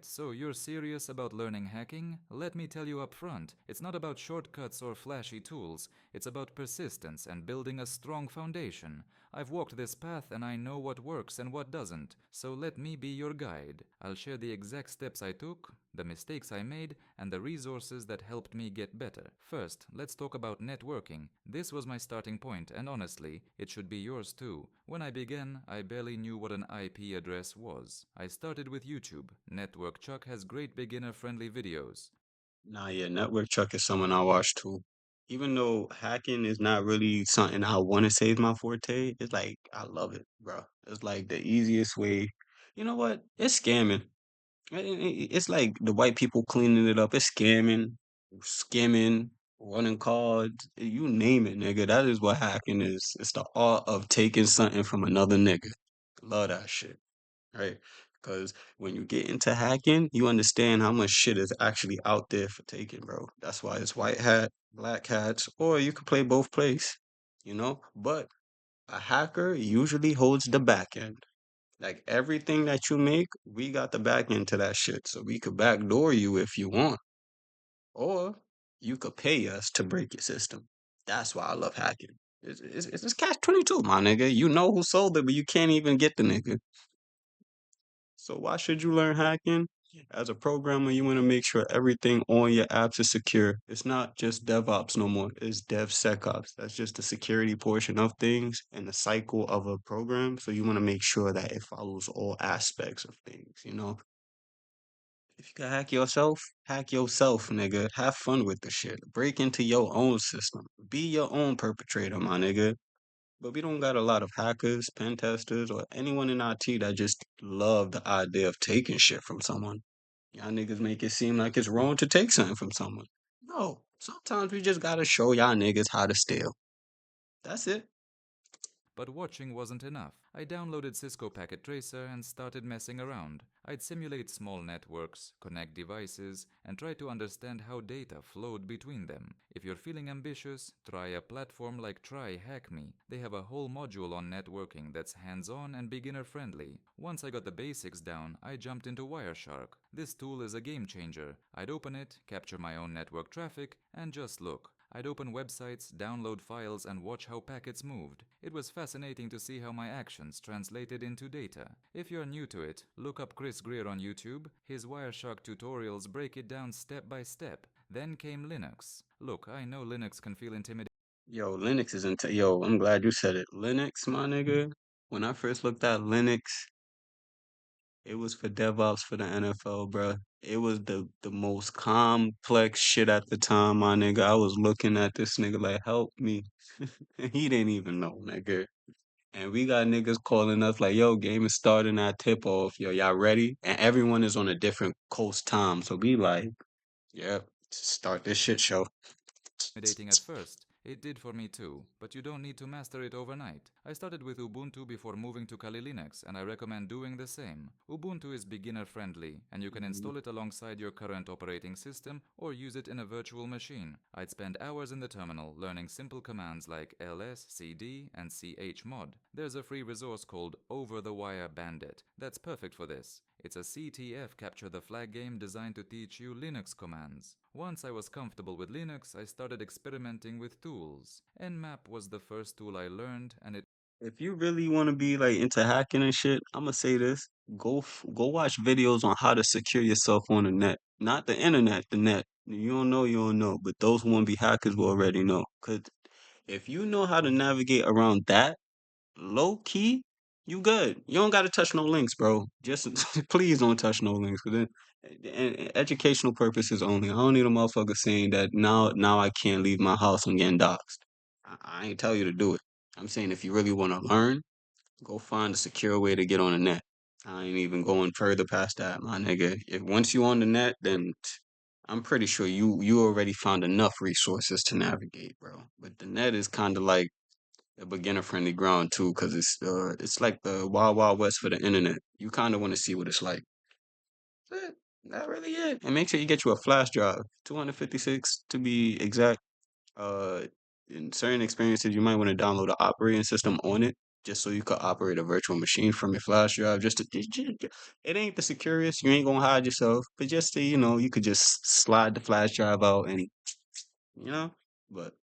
So you're serious about learning hacking? Let me tell you up front, it's not about shortcuts or flashy tools. It's about persistence and building a strong foundation. I've walked this path and I know what works and what doesn't. So let me be your guide. I'll share the exact steps I took, the mistakes I made, and the resources that helped me get better. First, let's talk about networking. This was my starting point, and honestly, it should be yours too. When I began, I barely knew what an IP address was. I started with YouTube. NetworkChuck has great beginner-friendly videos. Nah, yeah, NetworkChuck is someone I watch too. Even though hacking is not really something I want to say is my forte, it's like I love it, bro. It's like the easiest way. You know what? It's scamming. It's like the white people cleaning it up. It's scamming, skimming, running cards. You name it, nigga. That is what hacking is. It's the art of taking something from another nigga. Love that shit, right? Because when you get into hacking, you understand how much shit is actually out there for taking, bro. That's why it's white hat, black hats, or you could play both plays, you know? But a hacker usually holds the back end. Like everything that you make, we got the back end to that shit. So we could backdoor you if you want, or you could pay us to break your system. That's why I love hacking. It's catch 22, my nigga. You know who sold it, but you can't even get the nigga. So why should you learn hacking? As a programmer, you want to make sure everything on your apps is secure. It's not just DevOps no more. It's DevSecOps. That's just the security portion of things and the cycle of a program. So you want to make sure that it follows all aspects of things, you know? If you can hack yourself, nigga. Have fun with the shit. Break into your own system. Be your own perpetrator, my nigga. But we don't got a lot of hackers, pen testers, or anyone in IT that just love the idea of taking shit from someone. Y'all niggas make it seem like it's wrong to take something from someone. No, sometimes we just gotta show y'all niggas how to steal. That's it. But watching wasn't enough. I downloaded Cisco Packet Tracer and started messing around. I'd simulate small networks, connect devices, and try to understand how data flowed between them. If you're feeling ambitious, try a platform like Try Hack Me. They have a whole module on networking that's hands-on and beginner-friendly. Once I got the basics down, I jumped into Wireshark. This tool is a game changer. I'd open it, capture my own network traffic, and just look. I'd open websites, download files, and watch how packets moved. It was fascinating to see how my actions translated into data. If you're new to it, look up Greer on YouTube. His Wireshark tutorials break it down step by step. Then came Linux. Look, I know Linux can feel intimidating. Yo, Linux is into yo, I'm glad you said it. Linux, my nigga. When I first looked at Linux, it was for DevOps for the NFL, bruh. It was the most complex shit at the time, my nigga. I was looking at this nigga like, help me. He didn't even know, nigga. And we got niggas calling us like, yo, game is starting at tip off. Yo, y'all ready? And everyone is on a different coast time. So we like, yep, start this shit show. At first. It did for me too, but you don't need to master it overnight. I started with Ubuntu before moving to Kali Linux, and I recommend doing the same. Ubuntu is beginner friendly, and you can Mhm. install it alongside your current operating system or use it in a virtual machine. I'd spend hours in the terminal learning simple commands like ls, cd, and chmod. There's a free resource called Over the Wire Bandit that's perfect for this. It's a CTF capture the flag game designed to teach you Linux commands. Once I was comfortable with Linux, I started experimenting with tools. Nmap was the first tool I learned, and it If you really want to be like into hacking and shit, I'm gonna say this: go watch videos on how to secure yourself on the net, not the internet, the net. You don't know. But those who want to be hackers will already know. Cause if you know how to navigate around that, low key, you good. You don't got to touch no links, bro. Just please don't touch no links. Cause then, educational purposes only. I don't need a motherfucker saying that now I can't leave my house. I'm getting doxxed. I ain't tell you to do it. I'm saying if you really want to learn, go find a secure way to get on the net. I ain't even going further past that, my nigga. If once you on the net, then I'm pretty sure you already found enough resources to navigate, bro. But the net is kind of like a beginner friendly ground too, because it's like the wild wild west for the internet. You kind of want to see what it's like. That's it. That really it. And make sure you get you a flash drive, 256 to be exact. Uh, in certain experiences, you might want to download the operating system on it. just so you could operate a virtual machine from your flash drive. It ain't the securest. You ain't gonna hide yourself, but just to, you could just slide the flash drive out and you know. But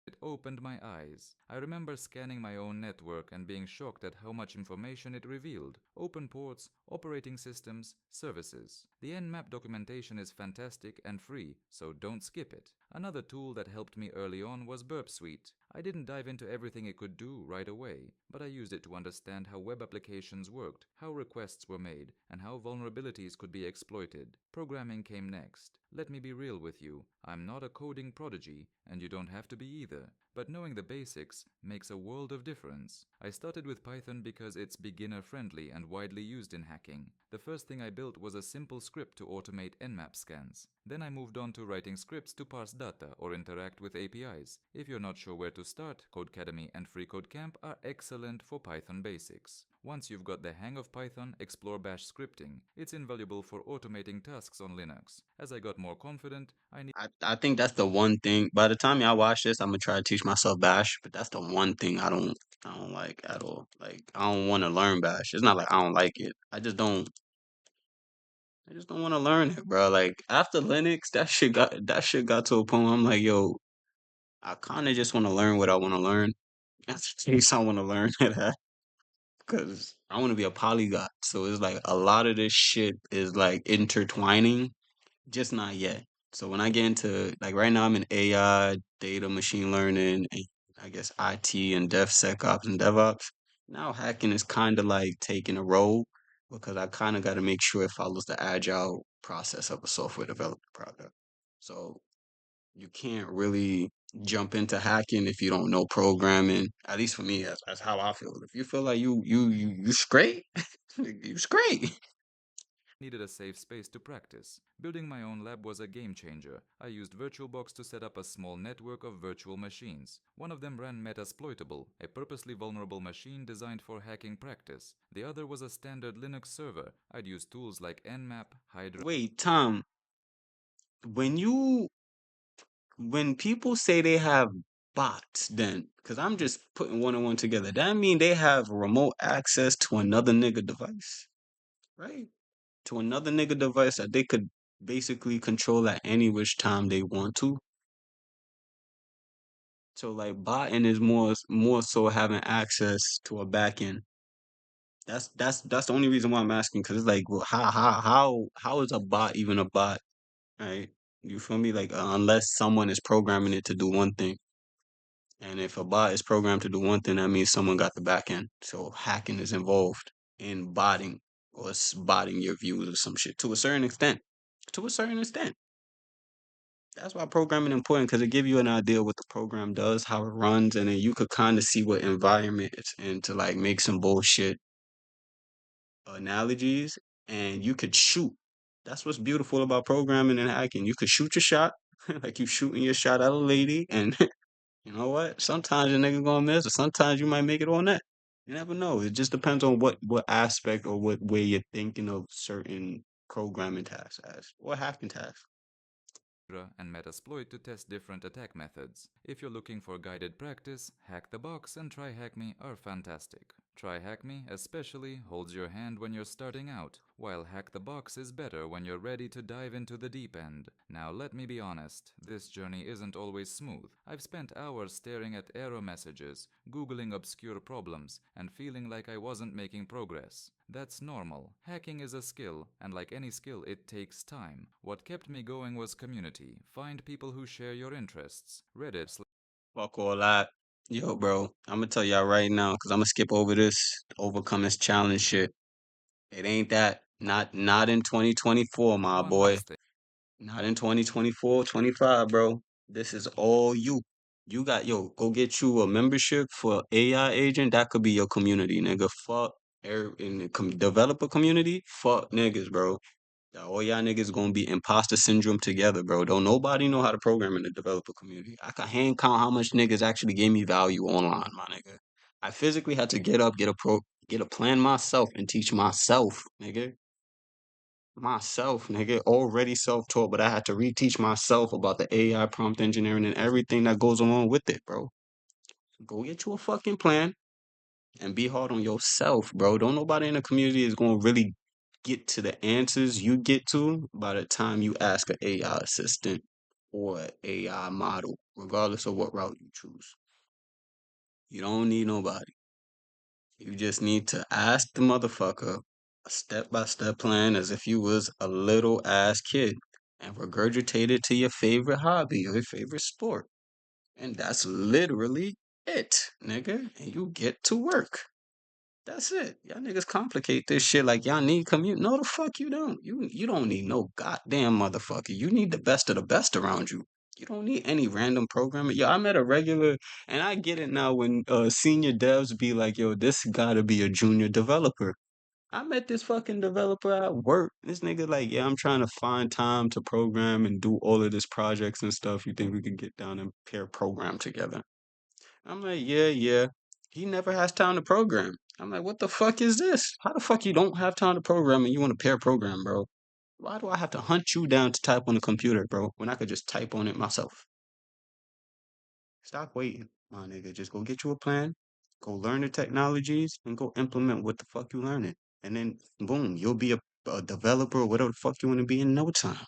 It opened my eyes. I remember scanning my own network and being shocked at how much information it revealed. Open ports, operating systems, services. The Nmap documentation is fantastic and free, so don't skip it. Another tool that helped me early on was Burp Suite. I didn't dive into everything it could do right away, but I used it to understand how web applications worked, how requests were made, and how vulnerabilities could be exploited. Programming came next. Let me be real with you, I'm not a coding prodigy, and you don't have to be either. But knowing the basics makes a world of difference. I started with Python because it's beginner-friendly and widely used in hacking. The first thing I built was a simple script to automate Nmap scans. Then I moved on to writing scripts to parse data or interact with APIs. If you're not sure where to start, Codecademy and FreeCodeCamp are excellent for Python basics. Once you've got the hang of Python, explore Bash scripting. It's invaluable for automating tasks on Linux. As I got more confident, I think that's the one thing. By the time y'all watch this, I'm gonna try to teach myself Bash, but that's the one thing I don't like at all. Like I don't want to learn Bash. It's not like I don't like it. I just don't want to learn it, bro. Like after Linux, that shit got to a point where I'm like, yo, I kind of just want to learn what I want to learn. That's the case I want to learn it at, because I want to be a polyglot. So it's like a lot of this shit is like intertwining, just not yet. So when I get into like right now, I'm in AI, data, machine learning, and I guess IT and DevSecOps and DevOps. Now hacking is kind of like taking a role because I kind of got to make sure it follows the agile process of a software development project. So you can't really jump into hacking if you don't know programming. At least for me, that's how I feel. If you feel like you straight, you straight. needed a safe space to practice. Building my own lab was a game changer. I used VirtualBox to set up a small network of virtual machines. One of them ran Metasploitable, a purposely vulnerable machine designed for hacking practice. The other was a standard Linux server. I'd use tools like Nmap, Hydra. Wait, Tom, when you when people say they have bots, then because I'm just putting one and one together, that mean they have remote access to another nigga device, right? To another nigga device that they could basically control at any which time they want to. So like botting is more so having access to a backend. That's the only reason why I'm asking, because it's like, well, how is a bot even a bot, right? You feel me? Like unless someone is programming it to do one thing. And if a bot is programmed to do one thing, that means someone got the back end. So hacking is involved in botting or botting your views or some shit to a certain extent. To a certain extent. That's why programming is important, because it gives you an idea what the program does, how it runs, and then you could kind of see what environment it's in to like make some bullshit analogies, and you could shoot. That's what's beautiful about programming and hacking. You could shoot your shot, like you shooting your shot at a lady, and you know what? Sometimes a nigga gonna miss, or sometimes you might make it on that. You never know. It just depends on what aspect or what way you're thinking of certain programming tasks as or hacking tasks. And Metasploit to test different attack methods. If you're looking for guided practice, Hack the Box and Try Hack Me are fantastic. Try Hack Me especially holds your hand when you're starting out, while Hack the Box is better when you're ready to dive into the deep end. Now let me be honest, this journey isn't always smooth. I've spent hours staring at error messages, googling obscure problems, and feeling like I wasn't making progress. That's normal. Hacking is a skill, and like any skill, it takes time. What kept me going was community. Find people who share your interests. Reddit. Fuck all that. Yo, bro, I'm gonna tell y'all right now, because I'm gonna skip over this overcome this challenge shit. It ain't that. Not in 2024, my One boy. last thing. Not in 2024, 25, bro. This is all you. You got, yo, go get you a membership for AI agent. That could be your community, nigga. Fuck in the developer community. Fuck niggas, bro. All y'all niggas gonna be imposter syndrome together, bro. Don't nobody know how to program in the developer community. I can hand count how much niggas actually gave me value online, my nigga. I physically had to get up, get a plan myself and teach myself, nigga. Myself, nigga, already self-taught, but I had to reteach myself about the AI prompt engineering and everything that goes along with it, bro. Go get you a fucking plan. and be hard on yourself, bro. Don't nobody in the community is gonna really get to the answers you get to by the time you ask an AI assistant or an AI model, regardless of what route you choose. You don't need nobody. You just need to ask the motherfucker a step-by-step plan as if you was a little ass kid and regurgitate it to your favorite hobby or your favorite sport. And that's literally it, nigga. And you get to work. That's it. Y'all niggas complicate this shit like y'all need commute. No, the fuck you don't. You don't need no goddamn motherfucker. You need the best of the best around you. You don't need any random programmer. Yo, I met a regular, and I get it now when senior devs be like, yo, this gotta be a junior developer. I met this fucking developer at work. This nigga like, yeah, I'm trying to find time to program and do all of this projects and stuff. You think we could get down and pair program together? I'm like, yeah, yeah. He never has time to program. I'm like, what the fuck is this? How the fuck you don't have time to program and you want to pair program, bro? Why do I have to hunt you down to type on the computer, bro, when I could just type on it myself? Stop waiting, my nigga. Just go get you a plan, go learn the technologies, and go implement what the fuck you learning. And then, boom, you'll be a developer or whatever the fuck you want to be in no time.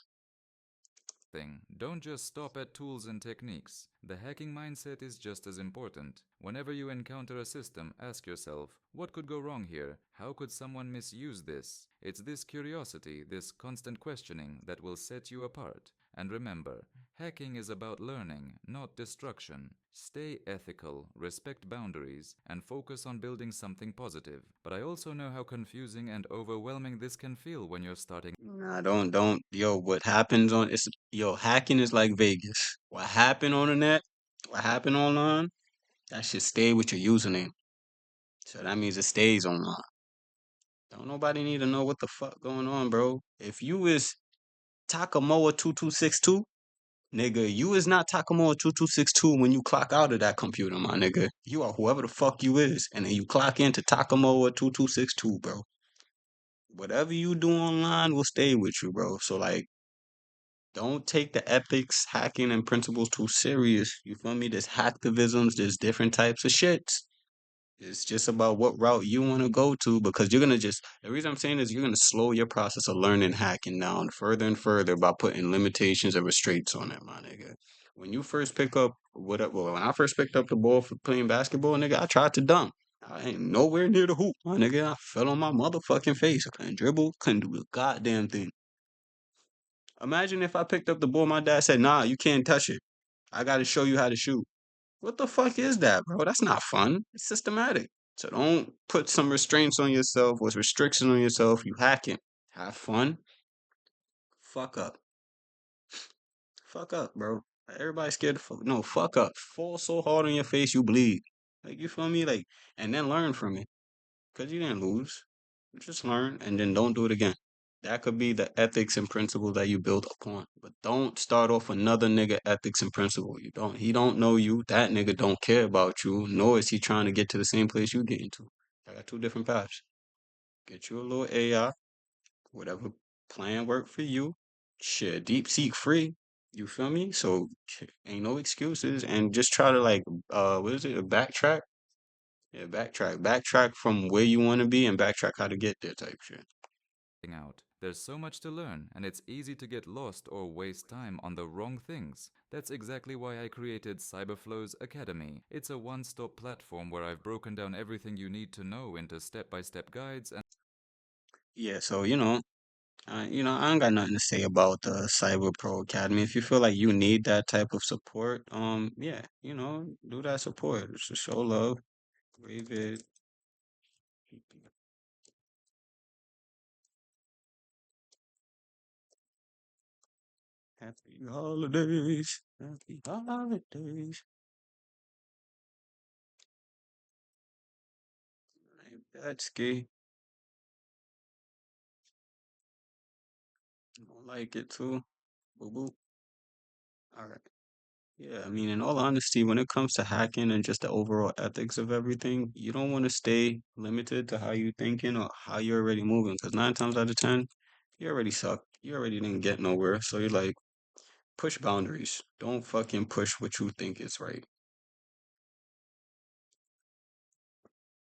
Thing. Don't just stop at tools and techniques. The hacking mindset is just as important. Whenever you encounter a system, ask yourself, what could go wrong here? How could someone misuse this? It's this curiosity, this constant questioning that will set you apart. And remember, hacking is about learning, not destruction. Stay ethical, respect boundaries, and focus on building something positive. But I also know how confusing and overwhelming this can feel when you're starting. Nah, don't. Yo, what happens on it's yo, hacking is like Vegas. What happened on the net, what happened online, that should stay with your username. So that means it stays online. Don't nobody need to know what the fuck going on, bro. If you is Takamoa 2262, nigga, you is not Takamoa 2262 when you clock out of that computer, my nigga. You are whoever the fuck you is, and then you clock into Takamoa 2262, bro. Whatever you do online will stay with you, bro. So like don't take the ethics, hacking, and principles too serious. You feel me? There's hacktivisms, there's different types of shits. It's just about what route you want to go to because you're gonna just the reason I'm saying is you're gonna slow your process of learning hacking down further and further by putting limitations and restraints on it, my nigga. When you first pick up when I first picked up the ball for playing basketball, nigga, I tried to dunk. I ain't nowhere near the hoop, my nigga. I fell on my motherfucking face. I couldn't dribble, couldn't do a goddamn thing. Imagine if I picked up the ball, my dad said, nah, you can't touch it. I gotta show you how to shoot. What the fuck is that, bro? That's not fun. It's systematic. So don't put some restraints on yourself or restrictions on yourself. You hacking. Have fun. Fuck up. Fuck up, bro. Everybody's scared to fuck. No, fuck up. Fall so hard on your face you bleed. Like, you feel me? Like, and then learn from it. Because you didn't lose. Just learn and then don't do it again. That could be the ethics and principle that you build upon. But don't start off another nigga ethics and principle. He don't know you. That nigga don't care about you, nor is he trying to get to the same place you getting to. I got two different paths. Get you a little AI, whatever plan work for you. Shit, deep seek free. You feel me? So ain't no excuses and just try to like what is it? Backtrack? Yeah, backtrack. Backtrack from where you want to be and backtrack how to get there type shit. Out. There's so much to learn, and it's easy to get lost or waste time on the wrong things. That's exactly why I created Cyberflow's Academy. It's a one-stop platform where I've broken down everything you need to know into step-by-step guides and Yeah, so I ain't got nothing to say about the Cyber Pro Academy. If you feel like you need that type of support, yeah, do that support. Just show love, brave it. Happy holidays, happy holidays. That's gay. I don't like it too. Boo boo. All right. Yeah, I mean, in all honesty, when it comes to hacking and just the overall ethics of everything, you don't want to stay limited to how you thinking or how you're already moving. Because nine times out of ten, you already suck. You already didn't get nowhere. So you're like, push boundaries. Don't fucking push what you think is right.